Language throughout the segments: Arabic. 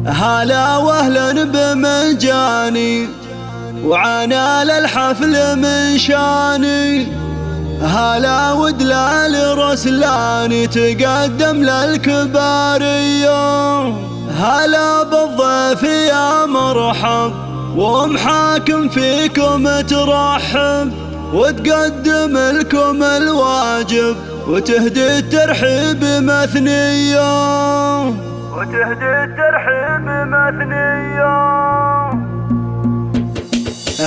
هلا واهلا بمجاني وعنا للحفل من شاني. هلا ودلال رسلاني تقدم للكبارية. هلا بالضيف يا مرحب ومحاكم فيكم ترحب وتقدم لكم الواجب وتهدي الترحيب مثنية.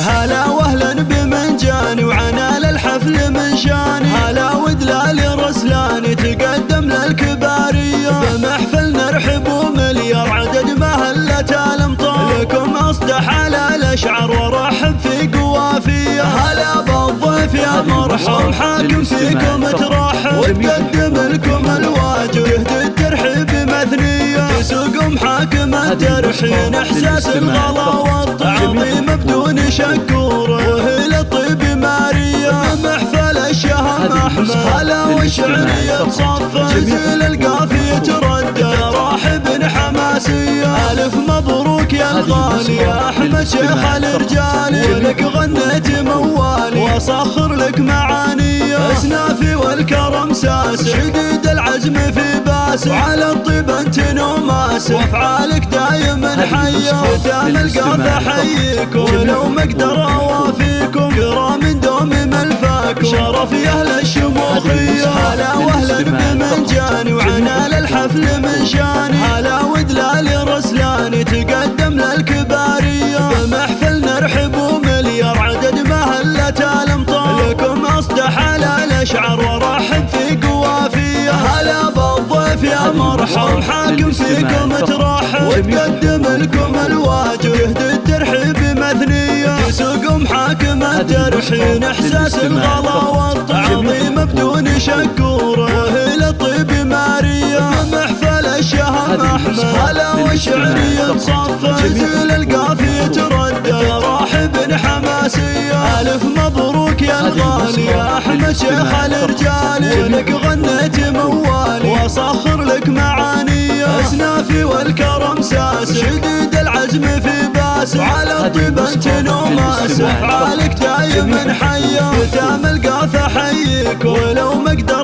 هلا واهلا بمنجاني وعنا للحفل من شاني. هلا ودلال رسلاني تقدم للكبارية. بمحفل نرحب ومليار عدد مهلة الامطار لكم اصدح على الاشعار ورحب في قوافية. هلا بالضيف يا مرحب حاكم فيكم ترحب وتقدم لكم الواجب يهدي الترحيب مثنية. تسوق محاكم الترحين احساس الغلا والتعظيم بدون شكور وهي للطيب مارية. محفل الشهم احمد هلا والشعرية تصفى زيل القافية تردد راحب حماسية. الف مبروك يا الغالي يا احمد شيخ الرجالي ولك غنيت موالي واصخر لك معاني. اسنافي والكرم ساس شديد العزم في باس وعلى الطيب انت نوماس وافعالك دايما حيه. ختام القافة حييك ولو ما اقدر اوافيكم كرام دوم ملفاكم شرف يا اهل الشموخيه. هلا واهلا بمنجاني وعنا للحفل من شاني. هلا ودلال رسلاني تقدم للكباريه. بمحفل نرحب ومليار عدد مهلة الامطار لكم اصدح على الاشعار ورحب في قوافيه. هلا بالضيف يا مرحب حاكم فيكم ترحب وتقدم لكم الواجب يهدي الترحيب مثنية. تسوق محاكم الترحين احساس الغلا والتعظيم بدون شكور وهي للطيب مارية. محفل الشهم احمد هلا والشعرية تصفى زيل القافية تردد راحب حماسية. الف مبروك يا الغالي يا احمد شيخ الرجالي ولك غنيت موالي واصخر لك معاني. اسنافي والكرم ساس شديد العزم في باس وعلى الطيب انت نوماس افعالك دايما حيه. ختام القافة حييك ولو ما اقدر